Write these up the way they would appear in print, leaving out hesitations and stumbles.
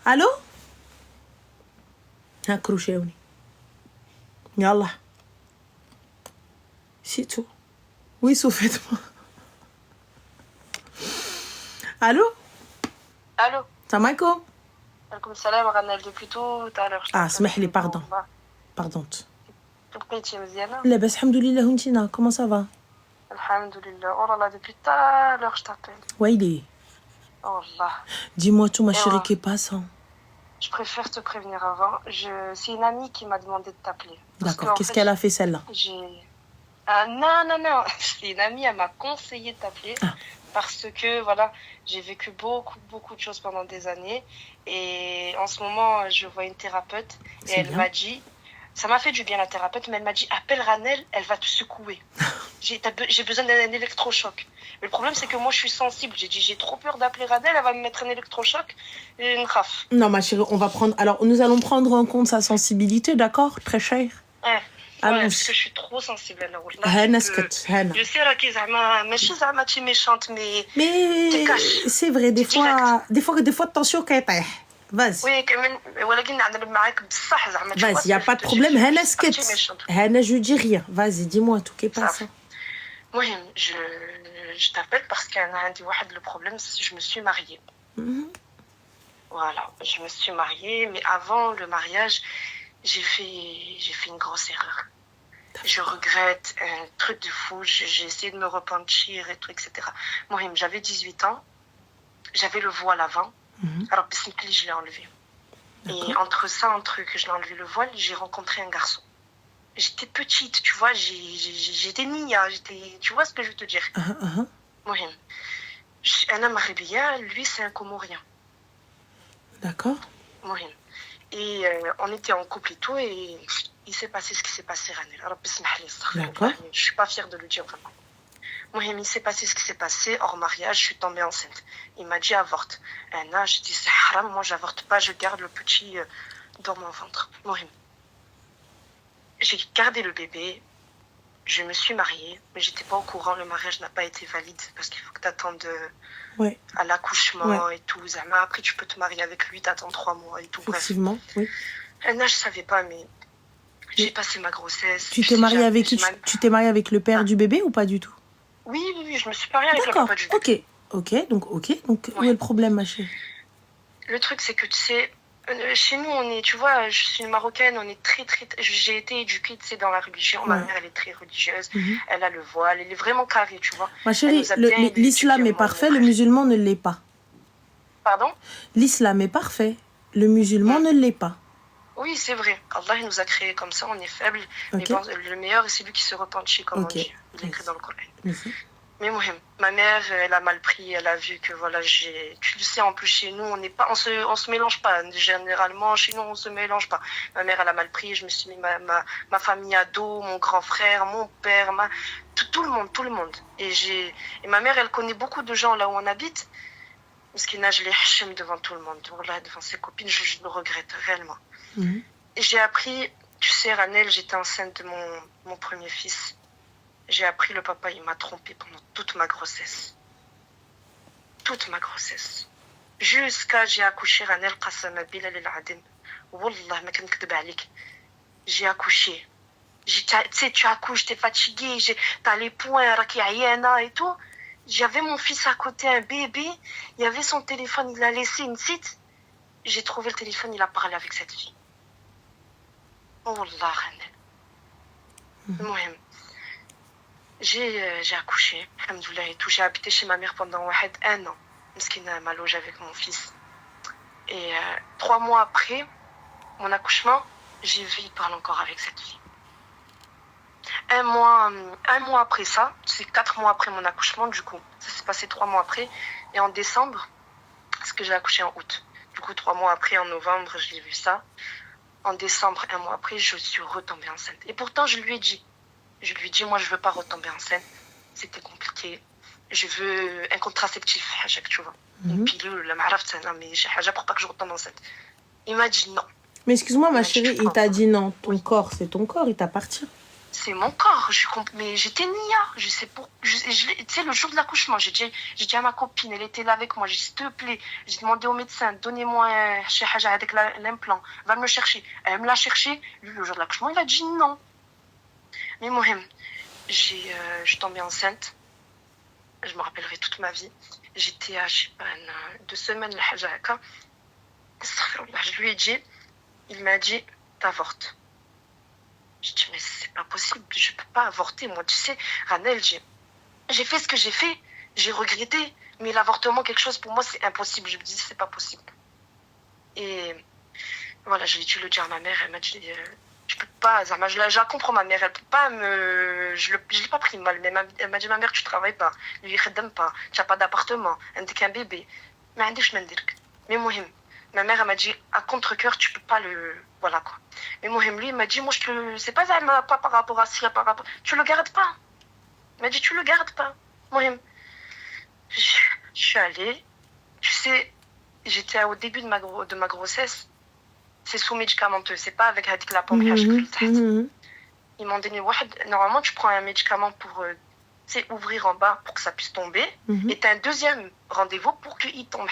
الو هكروشيوني يلا سيتو وي سوفيتما الو الو السلام عليكم. عليكم السلام. غنال دوبي تو تالور. اسمح لي باردون بقيتي مزيانه؟ لاباس الحمد لله. وانتينا كومون سافا؟ الحمد لله. اوه لا دوبي تالور جتابيل. ويلي والله. dis-moi tout ma chérie qui passe. Je préfère te prévenir avant. C'est une amie qui m'a demandé de t'appeler. D'accord, qu'est-ce qu'elle a fait celle-là? Non. C'est une amie, elle m'a conseillé de t'appeler. Parce que, voilà, j'ai vécu beaucoup de choses pendant des années. Et en ce moment, je vois une thérapeute. Et elle m'a dit... Ça m'a fait du bien, la thérapeute, mais elle m'a dit, appelle Ranel, elle va te secouer. J'ai besoin d'un électrochoc. Mais le problème, c'est que moi, je suis sensible. J'ai dit, j'ai trop peur d'appeler Ranel, elle va me mettre un électrochoc. Et une raf. Non, ma chérie, on va prendre... Alors, nous allons prendre en compte sa sensibilité, d'accord? Très cher. Ouais, parce que je suis trop sensible. Hana skat, Hana. Je sais, Raki, Zama, tu es méchante, mais... Mais c'est vrai, des fois, attention, Kaita. Vas-y. Oui, quand même. Vas-y, y a pas de problème. Hana skat. Hana, je dis rien. Vas-y, dis-moi tout qui passe. Oui, je t'appelle parce qu'il y en a un le problème, c'est que je me suis mariée. Voilà, je me suis mariée, mais avant le mariage, j'ai fait une grosse erreur. Je regrette un truc de fou. J'ai essayé de me repentir et tout, etc. Moi, j'avais 18 ans. J'avais le voile avant. Alors, je l'ai enlevé. Et entre que je l'ai enlevé le voile, j'ai rencontré un garçon. J'étais petite, tu vois, j'étais nia, tu vois ce que je veux te dire. Mohim. Anna Maribia, lui, c'est un Comorien. D'accord. Mohim. Et on était en couple et tout, et il s'est passé ce qui s'est passé, Ranel. D'accord. Je suis pas fière de le dire vraiment. Mohim, il s'est passé ce qui s'est passé. Hors mariage, je suis tombée enceinte. Il m'a dit avorte. Anna, j'ai dit c'est haram, moi j'avorte pas, je garde le petit dans mon ventre. Mohim. J'ai gardé le bébé, je me suis mariée, mais j'étais pas au courant, le mariage n'a pas été valide parce qu'il faut que tu attendes à l'accouchement et tout. Après, tu peux te marier avec lui, t'attends 3 mois et tout. Effectivement, oui. Anna, je savais pas, mais j'ai passé ma grossesse. Tu t'es mariée avec qui? Tu t'es mariée avec le père du bébé ou pas du tout? Oui, je me suis mariée avec le papa du bébé. Donc où est le problème, ma chérie? Le truc, c'est que tu sais, chez nous, on est, tu vois, je suis une Marocaine, on est très, j'ai été éduquée, tu sais, dans la religion. Ma mère, elle est très religieuse, elle a le voile, elle est vraiment carrée, tu vois. Ma chérie, l'islam est parfait, le musulman ne l'est pas. Pardon? L'islam est parfait, le musulman ne l'est pas. Oui, c'est vrai. Allah, il nous a créés comme ça, on est faibles. Mais bon, le meilleur, c'est lui qui se repentit, comme on dit. Il est écrit dans le Coran. Mais moi, ma mère, elle a mal pris, elle a vu que voilà, tu le sais, en plus chez nous, on se mélange pas. Généralement, chez nous, on se mélange pas. Ma mère, elle a mal pris, je me suis mis ma famille à dos, mon grand frère, mon père, tout le monde. Et ma mère, elle connaît beaucoup de gens là où on habite. Parce qu'il je les hachem devant tout le monde, voilà, devant ses copines, je le regrette réellement. Et j'ai appris, tu sais, Ranel, j'étais enceinte de mon premier fils. J'ai appris, le papa, il m'a trompée pendant toute ma grossesse. Toute ma grossesse. Jusqu'à j'ai accouché, Ranel, qasama bilal al-adim. Wallah, ma kankdeb alik. J'ai accouché. Tu sais, tu accouches, t'es fatiguée, t'as les poings, raki ayana et tout. J'avais mon fils à côté, un bébé. Il y avait son téléphone, il a laissé une site. J'ai trouvé le téléphone, il a parlé avec cette fille. Oh Allah, Ranel. J'ai accouché, alhamdoulilah et tout. J'ai habité chez ma mère pendant 1 an. Mskina m'a logé avec mon fils. Et 3 mois après mon accouchement, j'ai vu, il parle encore avec cette fille. Un mois après ça, c'est 4 mois après mon accouchement, du coup. Ça s'est passé 3 mois après. Et en décembre, parce que j'ai accouché en août. Du coup, 3 mois après, en novembre, j'ai vu ça. En décembre, 1 mois après, je suis retombée enceinte. Et pourtant, je lui ai dit, moi, je veux pas retomber enceinte. C'était compliqué. Je veux un contraceptif, tu vois. Une pilule, mais j'ai pour pas que je retombe enceinte. Il m'a dit non. Mais excuse-moi, ma chérie, il t'a dit non. Ton corps, c'est ton corps, il t'appartient. c'est mon corps. Mais j'étais nia. Je sais pour. Tu sais, le jour de l'accouchement, j'ai dit à ma copine, elle était là avec moi. J'ai dit, s'il te plaît, j'ai demandé au médecin, donnez-moi avec l'implant. Va me le chercher. Elle me l'a cherché. Lui, le jour de l'accouchement, il a dit non. Mais moi, je suis tombée enceinte. Je me rappellerai toute ma vie. J'étais à, je sais pas, 2 semaines, je lui ai dit, il m'a dit, t'avortes. J'ai dit, mais c'est pas possible, je peux pas avorter. Moi, tu sais, Ranel, j'ai fait ce que j'ai fait, j'ai regretté, mais l'avortement, quelque chose, pour moi, c'est impossible. Je me dis, c'est pas possible. Et voilà, j'ai dû le dire à ma mère, elle m'a dit, je peux pas, je la comprends, ma mère, elle peut pas je l'ai pas pris mal, mais elle m'a dit, ma mère, tu travailles pas, lui, il ne pas, tu n'as pas d'appartement, elle qu'un bébé. Mais ma mère, elle m'a dit, à contre-cœur, tu peux pas voilà quoi. Mais Mohim, lui, il m'a dit, moi, c'est pas par rapport à ça, tu le gardes pas. Il m'a dit, tu le gardes pas. Mohim, je suis allée, tu sais, j'étais au début de ma grossesse, c'est sous médicamenteux, c'est pas avec la pompe. Ils m'ont donné, normalement, tu prends un médicament pour ouvrir en bas pour que ça puisse tomber, et tu as un deuxième rendez-vous pour qu'il tombe.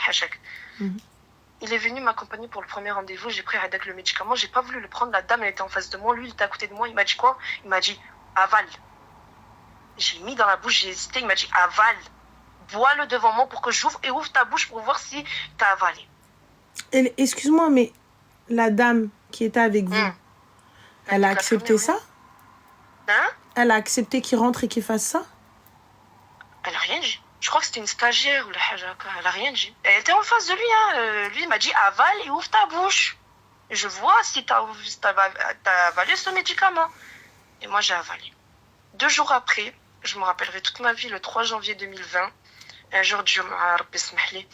Il est venu m'accompagner pour le premier rendez-vous, j'ai pris avec le médicament, j'ai pas voulu le prendre, la dame elle était en face de moi, lui il était à côté de moi, il m'a dit quoi? Il m'a dit avale. J'ai mis dans la bouche, j'ai hésité, il m'a dit avale. Bois-le devant moi pour que j'ouvre et ouvre ta bouche pour voir si t'as avalé. Excuse-moi, mais la dame qui était avec vous, elle a accepté ça? Hein? Elle a accepté qu'il rentre et qu'il fasse ça? Elle a rien dit. Je crois que c'était une stagiaire ou la hajaka. Elle a rien dit. Elle était en face de lui. Lui, il m'a dit avale et ouvre ta bouche. Et je vois si t'as avalé ce médicament. Et moi, j'ai avalé. 2 jours après, je me rappellerai toute ma vie, le 3 janvier 2020, un jour du Jumu'ah, Rabbi Smahli,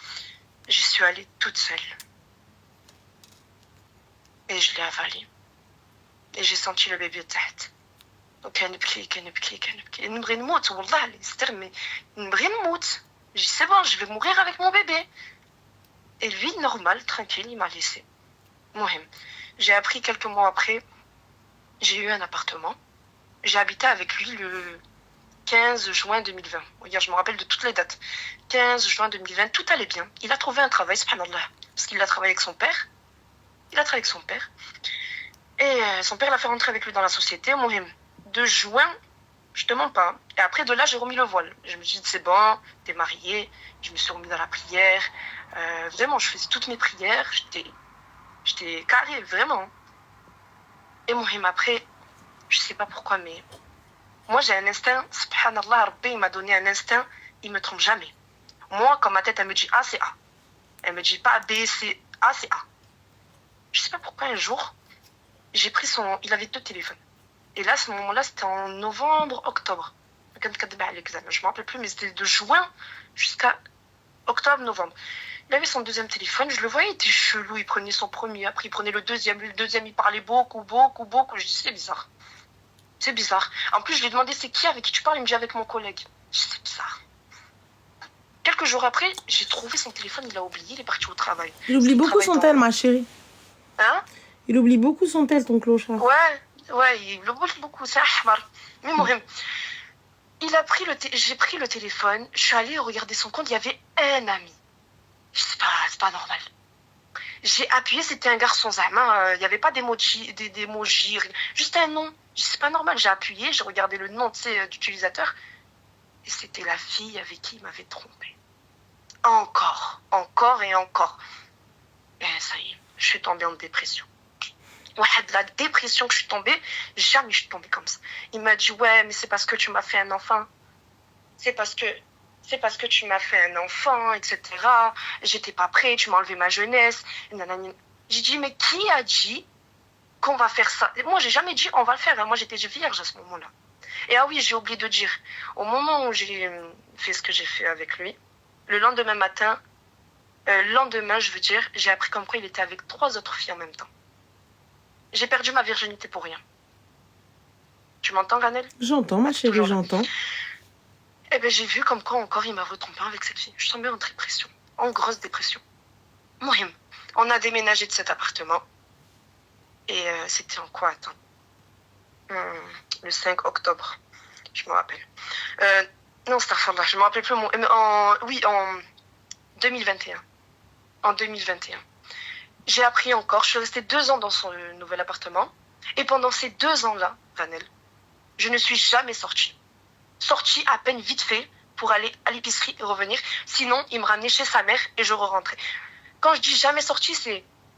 j'y suis allée toute seule. Et je l'ai avalé. Et j'ai senti le bébé تحت. وكان يبكي نبغي نموت والله يستر mais نبغي نموت. J'ai dit c'est bon, je vais mourir avec mon bébé. Et lui, normal, tranquille, il m'a laissé. Mohim. J'ai appris quelques mois après, j'ai eu un appartement. J'ai habité avec lui le 15 juin 2020. Regarde, je me rappelle de toutes les dates. 15 juin 2020, tout allait bien. Il a trouvé un travail, subhanallah, parce qu'il a travaillé avec son père. Et son père l'a fait rentrer avec lui dans la société. Mohim. De juin, je te mens pas. Et après, de là, j'ai remis le voile. Je me suis dit, c'est bon, t'es mariée. Je me suis remis dans la prière. Vraiment, je faisais toutes mes prières. J'étais carré, vraiment. Et Mohim, après, je sais pas pourquoi, mais moi, j'ai un instinct. Subhanallah, Rabbi, il m'a donné un instinct. Il me trompe jamais. Moi, quand ma tête, elle me dit A, c'est A. Elle me dit pas B, c'est A, c'est A. Je sais pas pourquoi, un jour, j'ai pris il avait 2 téléphones. Et là, à ce moment-là, c'était en novembre, octobre. Je me rappelle plus, mais c'était de juin jusqu'à octobre, novembre. Il avait son 2e téléphone, je le voyais, il était chelou, il prenait son premier, après il prenait le deuxième, il parlait beaucoup. Je dis, c'est bizarre. C'est bizarre. En plus, je lui ai demandé, c'est qui avec qui tu parles? Il me dit, avec mon collègue. Je dis, c'est bizarre. Quelques jours après, j'ai trouvé son téléphone, il l'a oublié, il est parti au travail. Il oublie beaucoup son tel, ma chérie. Hein? Il oublie beaucoup son tel, ton clochard. Ouais, il oublie beaucoup, c'est ahmar. Mais Mohim, j'ai pris le téléphone, je suis allée regarder son compte, il y avait un ami. Je sais pas, c'est pas normal. J'ai appuyé, c'était un garçon zahma, il n'y avait pas d'emoji, juste un nom. Je dis, c'est pas normal, j'ai appuyé, j'ai regardé le nom, d'utilisateur, et c'était la fille avec qui il m'avait trompé. Encore et encore. Et ça y est, je suis tombée en dépression. De la dépression que je suis tombée, jamais je suis tombée comme ça. Il m'a dit, ouais, mais c'est parce que tu m'as fait un enfant. C'est parce que tu m'as fait un enfant, etc. J'étais pas prête, tu m'as enlevé ma jeunesse. J'ai dit, mais qui a dit qu'on va faire ça? Moi, j'ai jamais dit on va le faire. Moi, j'étais vierge à ce moment-là. Et ah oui, j'ai oublié de dire, au moment où j'ai fait ce que j'ai fait avec lui, le lendemain, je veux dire, j'ai appris comme quoi il était avec 3 autres filles en même temps. J'ai perdu ma virginité pour rien. Tu m'entends, Ranel? J'entends, ma chérie, j'entends. Eh bien, j'ai vu comme quoi encore il m'a retrompé avec cette fille. Je suis tombée en dépression, en grosse dépression. Mohim, on a déménagé de cet appartement. Et c'était en quoi? Attends. Le 5 octobre, je me rappelle. Non, astaghfirullah, je me rappelle plus. En 2021. En 2021. J'ai appris encore. Je suis restée 2 ans dans son nouvel appartement. Et pendant ces 2 ans-là, Ranel, je ne suis jamais sortie. Sortie à peine vite fait pour aller à l'épicerie et revenir. Sinon, il me ramenait chez sa mère et je re-rentrais. Quand je dis jamais sortie,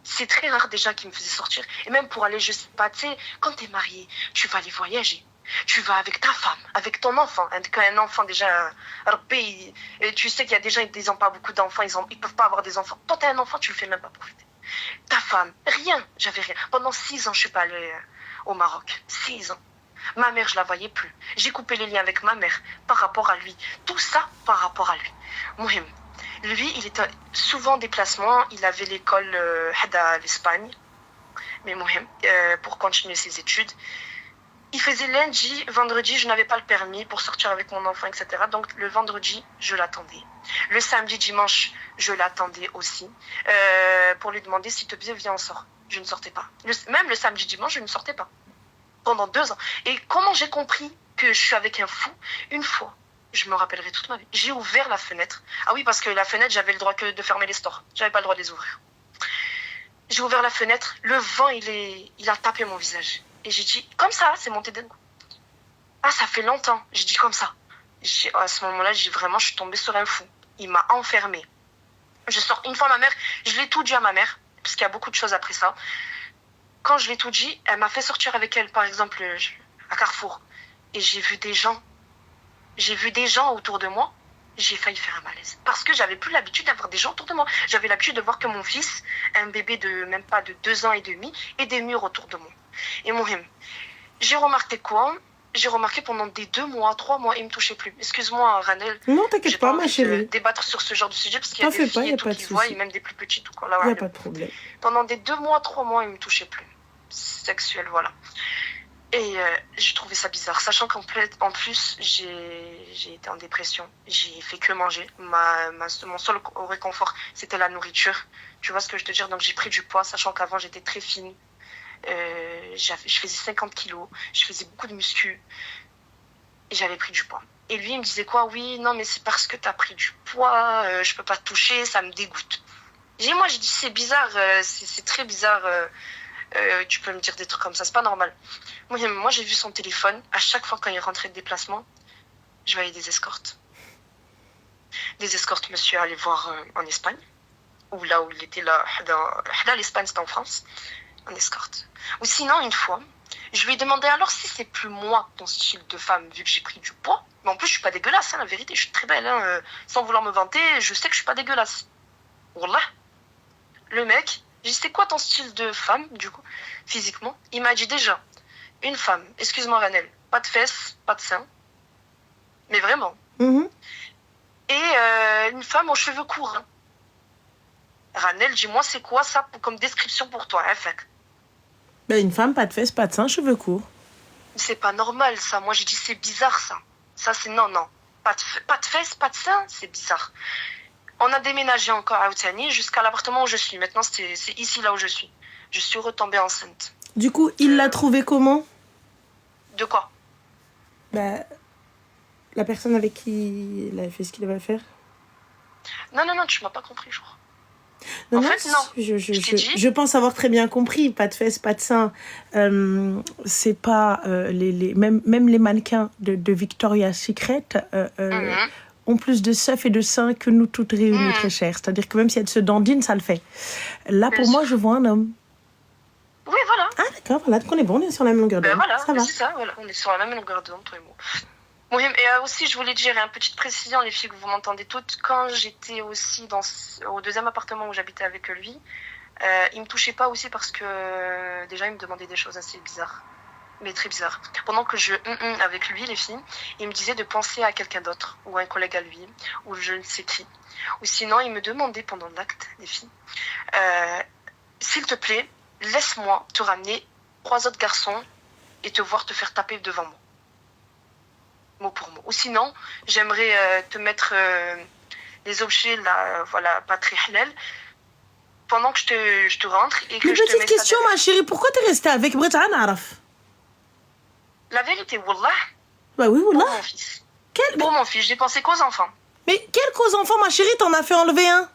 c'est très rare déjà qu'il me faisait sortir. Et même pour aller, je sais pas, tu sais, quand t'es marié, tu vas aller voyager. Tu vas avec ta femme, avec ton enfant. Quand un enfant déjà, tu sais qu'il y a des gens qui n'ont pas beaucoup d'enfants, ils peuvent pas avoir des enfants. Toi, t'as un enfant, tu le fais même pas profiter. Ta femme, rien, j'avais rien. Pendant 6 ans, je suis pas allée au Maroc. 6 ans. Ma mère, je la voyais plus. J'ai coupé les liens avec ma mère par rapport à lui. Tout ça par rapport à lui. Mouhim. Lui, il était souvent en déplacement. Il avait l'école à l'Espagne, mais Mouhim, pour continuer ses études. Il faisait lundi, vendredi, je n'avais pas le permis pour sortir avec mon enfant, etc. Donc le vendredi, je l'attendais. Le samedi, dimanche, je l'attendais aussi pour lui demander s'il te plaît, viens, on sort. Je ne sortais pas. Même le samedi, dimanche, je ne sortais pas. Pendant 2 ans. Et comment j'ai compris que je suis avec un fou? Une fois, je me rappellerai toute ma vie, j'ai ouvert la fenêtre. Ah oui, parce que la fenêtre, j'avais le droit que de fermer les stores. J'avais pas le droit de les ouvrir. J'ai ouvert la fenêtre, le vent, il a tapé mon visage. Et j'ai dit, comme ça, c'est monté d'un coup. Ah, ça fait longtemps. J'ai dit comme ça. À ce moment-là, je suis tombée sur un fou. Il m'a enfermée. Je sors une fois ma mère, je l'ai tout dit à ma mère, parce qu'il y a beaucoup de choses après ça. Quand je l'ai tout dit, elle m'a fait sortir avec elle, par exemple, à Carrefour. Et j'ai vu des gens autour de moi. J'ai failli faire un malaise. Parce que j'avais plus l'habitude d'avoir des gens autour de moi. J'avais l'habitude de voir que mon fils, un bébé de même pas de 2 ans et demi, et des murs autour de moi. Et Mouhim, j'ai remarqué quoi? J'ai remarqué pendant des 2 mois, 3 mois, il me touchait plus. Excuse-moi, Ranel. Non, t'inquiète pas, ma chérie. Débattre sur ce genre de sujet parce qu'il y a des filles et tout qui voient, et même des plus petites ou quoi. Il n'y a pas de problème. Pendant des 2 mois, 3 mois, il me touchait plus. Sexuel, voilà. Et j'ai trouvé ça bizarre, sachant qu'en plus, j'ai été en dépression. J'ai fait que manger. Mon seul réconfort, c'était la nourriture. Tu vois ce que je te dis? Donc j'ai pris du poids, sachant qu'avant, j'étais très fine. Je faisais 50 kilos, je faisais beaucoup de muscu et j'avais pris du poids. Et lui, il me disait quoi? Oui, non, mais c'est parce que t'as pris du poids, je peux pas te toucher, ça me dégoûte. J'ai dit, c'est bizarre, c'est très bizarre, tu peux me dire des trucs comme ça, c'est pas normal. Moi, j'ai vu son téléphone, à chaque fois quand il rentrait de déplacement, je voyais des escortes. Des escortes, monsieur, allait voir en Espagne, ou là où il était là, l'Espagne, c'était en France. En escorte. Ou sinon, une fois, je lui ai demandé alors si c'est plus moi ton style de femme, vu que j'ai pris du poids. Mais en plus, je suis pas dégueulasse, hein, la vérité, je suis très belle. Sans vouloir me vanter, je sais que je suis pas dégueulasse. Wallah. Le mec, j'ai dit, c'est quoi ton style de femme, du coup, physiquement? Il m'a dit déjà, une femme, excuse-moi Ranel, pas de fesses, pas de seins. Mais vraiment. Mm-hmm. Et une femme aux cheveux courts. Hein. Ranel, dis-moi, c'est quoi ça comme description pour toi, hein, fait? Une femme, pas de fesses, pas de seins, cheveux courts. C'est pas normal, ça. Moi, j'ai dit, c'est bizarre, ça. Ça, c'est non. Pas de fesses, pas de seins, c'est bizarre. On a déménagé encore à Outani jusqu'à l'appartement où je suis. Maintenant, c'est ici, là où je suis. Je suis retombée enceinte. Du coup, il l'a trouvé comment? De quoi? La personne avec qui il a fait ce qu'il avait à faire. Non, tu m'as pas compris, je crois. Non, je pense avoir très bien compris. Pas de fesses, pas de seins. C'est pas même les mannequins de Victoria's Secret ont plus de seufs et de seins que nous toutes réunies, très chères. C'est-à-dire que même si elles se dandinent, ça le fait. Là, pour moi, je vois un homme. Oui, voilà. Ah, d'accord, voilà, donc on est bon, on est sur la même longueur d'onde. Voilà, ça va. C'est ça, voilà. On est sur la même longueur d'onde, toi et moi. Et aussi, je voulais dire une petite précision, les filles, que vous m'entendez toutes. Quand j'étais aussi au 2e appartement où j'habitais avec lui, il me touchait pas aussi parce que déjà, il me demandait des choses assez bizarres. Mais très bizarres. Pendant que je avec lui, les filles, il me disait de penser à quelqu'un d'autre, ou à un collègue à lui, ou je ne sais qui. Ou sinon, il me demandait pendant l'acte, les filles, s'il te plaît, laisse-moi te ramener 3 autres garçons et te voir te faire taper devant moi. Mot pour mot. Ou sinon, j'aimerais te mettre les objets là, voilà, pas très halal, pendant que je te rentre et que je te mets. Mais petite question, ma chérie, pourquoi t'es restée avec Britain Araf? La vérité, wallah. Bah oui, wallah. Pour mon fils. Pour mon fils, j'ai pensé qu'aux enfants. Mais quel qu'aux enfants, ma chérie, t'en as fait enlever un?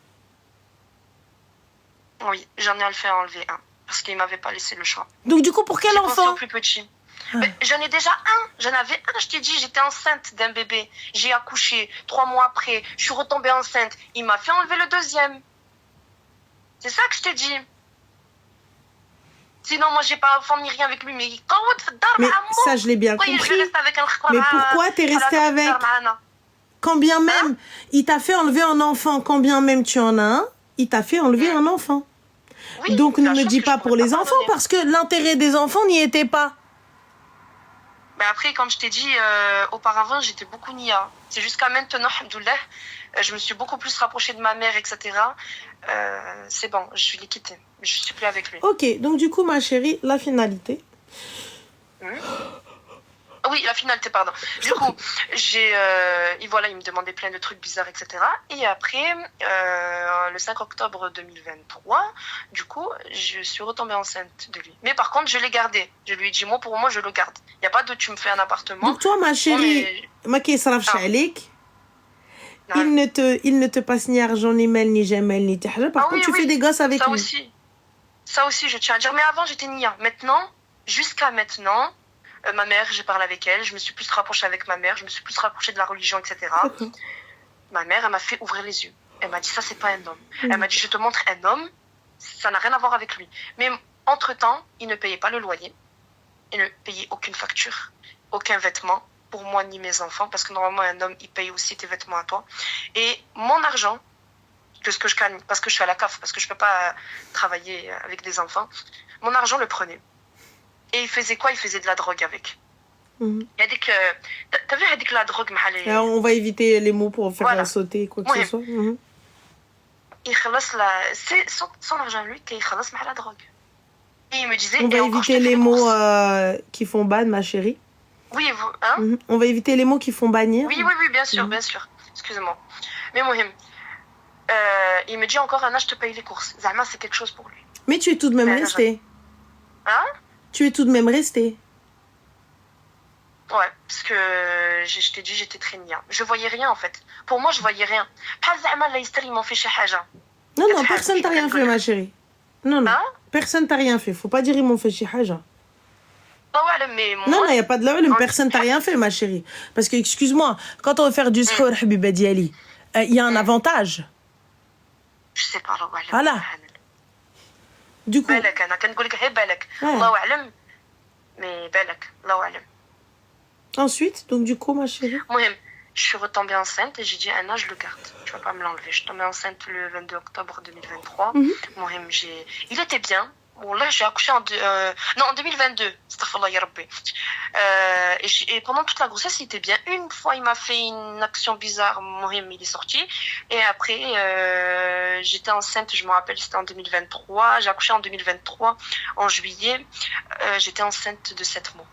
Oui, j'en ai fait enlever un. Parce qu'il m'avait pas laissé le choix. Donc du coup, pour quel enfant? J'ai pensé au plus petit. J'en ai déjà un. J'en avais un, je t'ai dit, j'étais enceinte d'un bébé. J'ai accouché 3 mois après. Je suis retombée enceinte. Il m'a fait enlever le deuxième. C'est ça que je t'ai dit. Sinon, moi, j'ai pas enfant ni rien avec lui. Mais ça, je l'ai bien compris. Mais pourquoi t'es restée avec? Quand bien même, il t'a fait enlever un enfant. Quand bien même tu en as un, il t'a fait enlever un enfant. Oui, donc ne me dis pas pour les enfants, parce que l'intérêt des enfants n'y était pas. Mais après, comme je t'ai dit, auparavant, j'étais beaucoup nia. C'est jusqu'à maintenant, alhamdoulilah, je me suis beaucoup plus rapprochée de ma mère, etc. C'est bon, je l'ai quitté. Je suis plus avec lui. Ok, donc du coup, ma chérie, la finalité. Oui, la finalité, pardon. Du coup, voilà, il me demandait plein de trucs bizarres, etc. Et après, le 5 octobre 2023, du coup, je suis retombée enceinte de lui. Mais par contre, je l'ai gardé. Je lui ai dit, moi, pour moi, je le garde. Il n'y a pas de tu me fais un appartement. Donc toi, ma chérie, ma qui il ne te passe ni argent, ni mail, ni Gmail, ni tahja. Par contre, tu fais des gosses avec lui. Ça aussi, je tiens à dire. Mais avant, j'étais nia. Maintenant, jusqu'à maintenant, ma mère, j'ai parlé avec elle, je me suis plus rapprochée avec ma mère, je me suis plus rapprochée de la religion, etc. Ma mère, elle m'a fait ouvrir les yeux. Elle m'a dit, ça, c'est pas un homme. Elle m'a dit, je te montre un homme, ça n'a rien à voir avec lui. Mais entre-temps, il ne payait pas le loyer, il ne payait aucune facture, aucun vêtement, pour moi ni mes enfants, parce que normalement, un homme, il paye aussi tes vêtements à toi. Et mon argent, ce que je gagne, parce que je suis à la CAF, parce que je peux pas travailler avec des enfants, mon argent le prenait. Et il faisait quoi? Il faisait de la drogue avec. Il y a des que... T'as vu, il y a des que la drogue... On va éviter les mots pour faire sauter quoi que ce soit. C'est son argent, lui, qu'il خلص مع la drogue. Et il me disait... On va éviter les mots qui font ban, ma chérie. Oui, vous... Hein? On va éviter les mots qui font bannir. Oui, bien sûr, bien sûr. Excusez-moi. Mais Mohim, il me dit encore, Anna, je te paye les courses. Zahma, c'est quelque chose pour lui. Mais tu es tout de même restée. Hein? Tu es tout de même restée. Ouais, parce que je t'ai dit, j'étais très nia. Je voyais rien, en fait. Pour moi, je voyais rien. Ils m'ont fait chez Haja. Non, personne t'a rien fait, ma chérie. Non, personne t'a rien fait. Faut pas dire ils m'ont fait chez Haja. Non, il n'y a pas de la personne t'a rien fait, ma chérie. Parce que, excuse-moi, quand on veut faire du sahur, Habiba Diali, il y a un avantage. Je sais pas, voilà. Du coup. بالك انا كنقول لك غير بالك الله اعلم mais بالك الله اعلم. Ensuite, donc du coup, ma chérie. المهم je suis retombée enceinte et j'ai dit Anna, je le garde, tu vas pas me l'enlever. Je suis tombée enceinte le 22 octobre 2023. المهم il était bien. Bon, là, j'ai accouché en 2022. Astaghfirullah ya Rabbi. Et pendant toute la grossesse, il était bien. Une fois, il m'a fait une action bizarre. Mohim, il est sorti. Et après, j'étais enceinte, je me rappelle, c'était en 2023. J'ai accouché en 2023, en juillet. J'étais enceinte de 7 mois.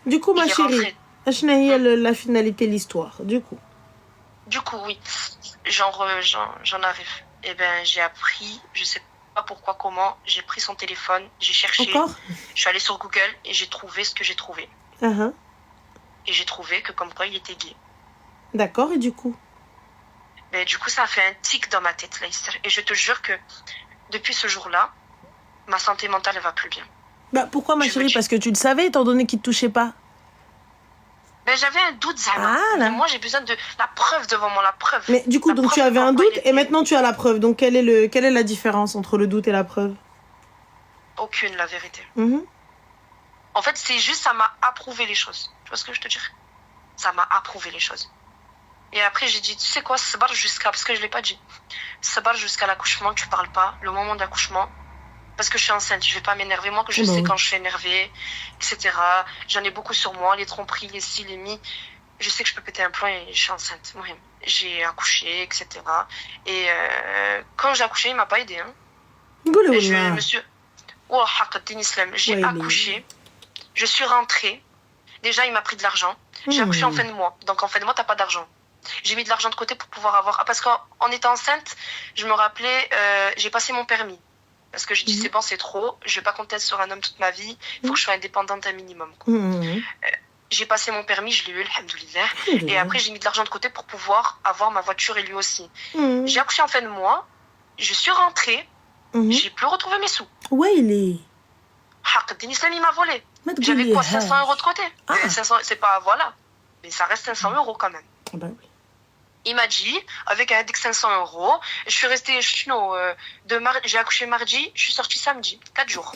Du coup, ma chérie, la finalité, l'histoire, du coup. Du coup, oui. J'en arrive. Eh ben, j'ai appris, je sais pas pourquoi, comment, j'ai pris son téléphone, j'ai cherché, je suis allée sur Google et j'ai trouvé ce que j'ai trouvé. Et j'ai trouvé que comme quoi il était gay. D'accord, et du coup? Mais du coup, ça a fait un tic dans ma tête, là. Et je te jure que depuis ce jour-là, ma santé mentale, elle va plus bien. Bah, pourquoi, ma chérie? Parce que tu le savais, étant donné qu'il te touchait pas. Ben, j'avais un doute, Zahma. Mais moi, j'ai besoin de la preuve devant moi, la preuve. Mais du coup, donc tu avais un doute et maintenant tu as la preuve. Donc, quelle est la différence entre le doute et la preuve? Aucune, la vérité. En fait, c'est juste, ça m'a approuvé les choses. Tu vois ce que je te dis? Ça m'a approuvé les choses. Et après, j'ai dit, tu sais quoi, sabar jusqu'à... Parce que je ne l'ai pas dit. Sabar jusqu'à l'accouchement, tu parles pas. Le moment d'accouchement... Parce que je suis enceinte, je vais pas m'énerver. Moi, que je sais quand je suis énervée, etc. J'en ai beaucoup sur moi, les tromperies, les ci, les mi. Je sais que je peux péter un plomb et je suis enceinte. J'ai accouché, etc. Et quand j'ai accouché, il m'a pas aidé. Et je me suis... Oh, j'ai accouché. Je suis rentrée. Déjà, il m'a pris de l'argent. J'ai accouché en fin de mois. Donc, en fin de mois, t'as pas d'argent. J'ai mis de l'argent de côté pour pouvoir avoir... parce qu'en étant enceinte, je me rappelais, j'ai passé mon permis. Parce que je dis, c'est bon, c'est trop. Je vais pas compter sur un homme toute ma vie. Il faut que je sois indépendante un minimum. J'ai passé mon permis, je l'ai eu, alhamdoulilah. Et après, j'ai mis de l'argent de côté pour pouvoir avoir ma voiture et lui aussi. J'ai accouché en fin de mois. Je suis rentrée. J'ai plus retrouvé mes sous. Ouais, il est. Islam, il m'a volé. J'avais quoi, 500 euros de côté. 500, c'est pas, voilà. Mais ça reste 500 euros quand même. Ben oui. Il m'a dit, avec un index 500 euros, je suis restée, j'ai accouché mardi, je suis sortie samedi. 4 jours.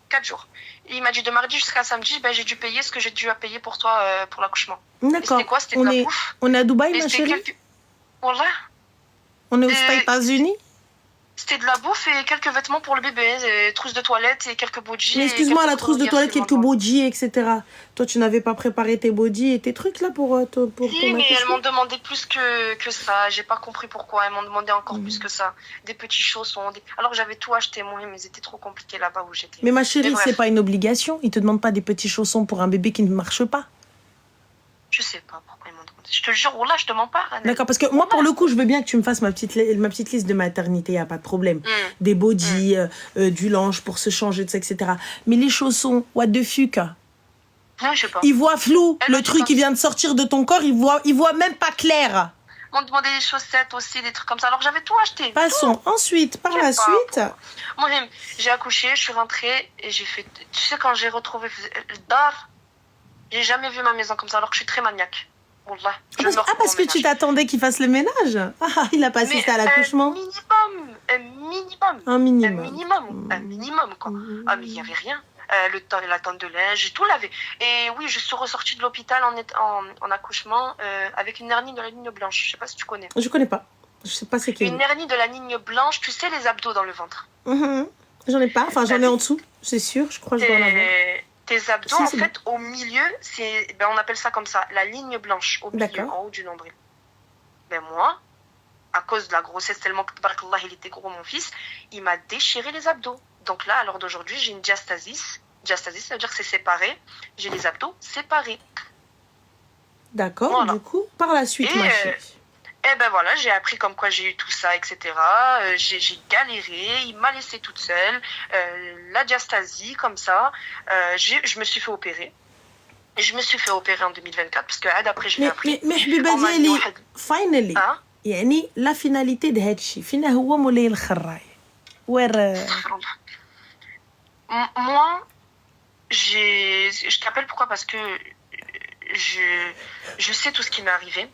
4 jours. Il m'a dit de mardi jusqu'à samedi, ben, j'ai dû payer ce que j'ai dû payer pour toi pour l'accouchement. D'accord. C'était quoi? C'était de la bouffe. On est à Dubaï, ma chérie. Voilà. On est aux États-Unis. C'était de la bouffe et quelques vêtements pour le bébé, trousse de toilette et quelques bodys. Mais excuse-moi, la trousse de toilette, quelques bodys, etc. Toi, tu n'avais pas préparé tes bodys et tes trucs là pour si, ton mais elles m'ont demandé plus que ça. J'ai pas compris pourquoi. Elles m'ont demandé encore plus que ça. Des petits chaussons. Alors que j'avais tout acheté, moi, mais c'était trop compliqué là-bas où j'étais. Mais ma chérie, c'est pas une obligation. Ils te demandent pas des petits chaussons pour un bébé qui ne marche pas. Je sais pas pourquoi ils m'ont demandé. Je te jure, là, je te mens pas. D'accord, parce que moi, pour le coup, je veux bien que tu me fasses ma petite liste de maternité, il n'y a pas de problème. Des bodys, du linge pour se changer, etc. Mais les chaussons, what the fuck? Non, je sais pas. Ils voient flou. Le truc qui vient de sortir de ton corps, ils voient même pas clair. Ils m'ont demandé des chaussettes aussi, des trucs comme ça. Alors j'avais tout acheté. Passons. Ensuite, par la suite. Moi, j'ai accouché, je suis rentrée et j'ai fait... Tu sais, quand j'ai retrouvé le dar, j'ai jamais vu ma maison comme ça, alors que je suis très maniaque. Wallah, parce que tu t'attendais qu'il fasse le ménage. Il a pas assisté à l'accouchement. Un minimum, quoi. Ah, mais il n'y avait rien. La tente de linge, tout l'avait. Et oui, je suis ressortie de l'hôpital en accouchement avec une hernie de la ligne blanche. Je sais pas si tu connais. Je connais pas. Je sais pas c'est qui. Une hernie de la ligne blanche, tu sais, les abdos dans le ventre. J'en ai pas, enfin j'en ai en dessous, c'est sûr, je crois que je dois en avoir. Tes abdos, en fait, au milieu, on appelle ça comme ça, la ligne blanche, au milieu, en haut du nombril. Ben moi, à cause de la grossesse, tellement que, tabarakallah, il était gros, mon fils, il m'a déchiré les abdos. Donc là, à l'heure d'aujourd'hui, j'ai une diastasis. Diastasis, ça veut dire que c'est séparé. J'ai les abdos séparés. D'accord, voilà. Du coup, par la suite, ma fille. Eh ben voilà, j'ai appris comme quoi j'ai eu tout ça, etc. J'ai galéré, il m'a laissé toute seule. La diastasie, comme ça. Je me suis fait opérer. Et je me suis fait opérer en 2024, parce que après, je l'ai appris. Mais finally, يعني la finalité de هادشي فينا هو مولاي الخراي. Moi, je t'appelle pourquoi? Parce que je sais tout ce qui m'est arrivé.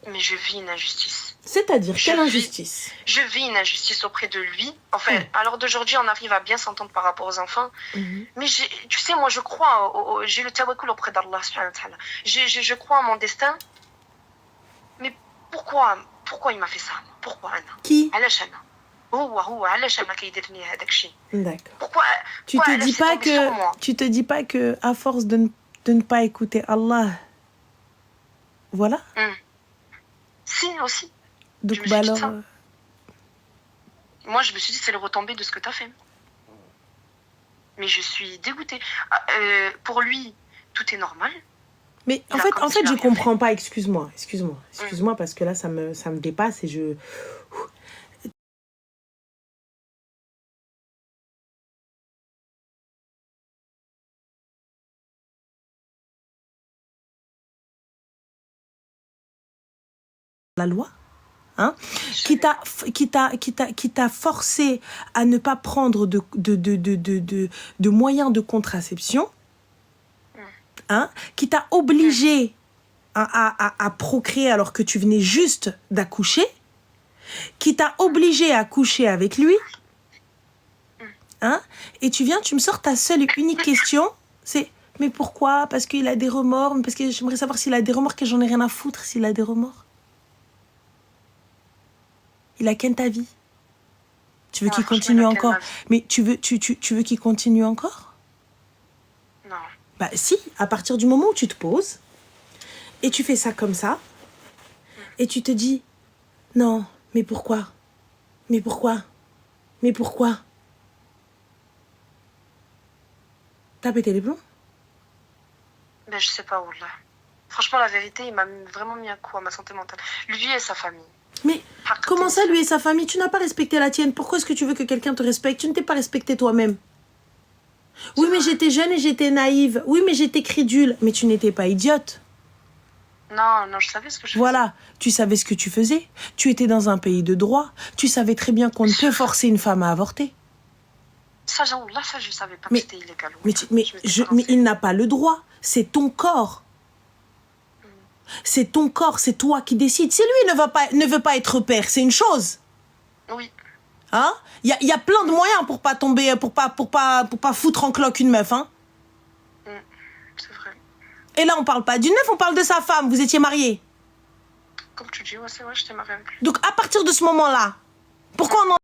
Mais je vis une injustice. C'est-à-dire, quelle injustice? Je vis une injustice auprès de lui. Enfin, à l'heure d'aujourd'hui, on arrive à bien s'entendre par rapport aux enfants. Mais tu sais, moi, je crois, j'ai le tawakkul auprès d'Allah. Je crois en mon destin. Mais pourquoi il m'a fait ça? Pourquoi, Anna? Qui? D'accord. Pourquoi? Tu te dis pas que à force de ne pas écouter Allah, voilà. Si, aussi. Donc, bah alors... Moi, je me suis dit, c'est le retombé de ce que tu as fait. Mais je suis dégoûtée. Pour lui, tout est normal. Mais en fait, je comprends pas. Excuse-moi, parce que là, ça me dépasse et je... La loi, hein, qui t'a forcé à ne pas prendre de moyens de contraception, hein, qui t'a obligé à procréer alors que tu venais juste d'accoucher, qui t'a obligé à coucher avec lui, hein, et tu me sors ta seule et unique question, c'est mais pourquoi? Parce qu'il a des remords, parce que j'aimerais savoir s'il a des remords, que j'en ai rien à foutre s'il a des remords. Il a qu'un ta vie. Tu veux qu'il continue encore? Mais tu veux qu'il continue encore? Non. Bah si, à partir du moment où tu te poses et tu fais ça comme ça et tu te dis non, mais pourquoi? Mais pourquoi? Mais pourquoi? T'as pété les plombs? Ben je sais pas, Wallah. Franchement, la vérité, il m'a vraiment mis un coup à ma santé mentale. Lui et sa famille. Mais comment ça, lui et sa famille? Tu n'as pas respecté la tienne. Pourquoi est-ce que tu veux que quelqu'un te respecte? Tu ne t'es pas respecté toi-même. Oui, mais j'étais jeune et j'étais naïve. Oui, mais j'étais crédule. Mais tu n'étais pas idiote. Non, non, je savais ce que je faisais. Voilà, tu savais ce que tu faisais. Tu étais dans un pays de droit. Tu savais très bien qu'on ne peut forcer une femme à avorter. Ça, je savais pas que c'était illégal. Mais il n'a pas le droit. C'est ton corps. C'est ton corps, c'est toi qui décides. Si lui ne veut pas être père, c'est une chose. Oui. Hein? Il y a plein de moyens pour pas tomber, pour pas foutre en cloque une meuf, hein? C'est vrai. Et là, on parle pas d'une meuf, on parle de sa femme. Vous étiez mariés. Comme tu dis, ouais, c'est vrai, j'étais mariée avec lui. Donc, à partir de ce moment-là, pourquoi on en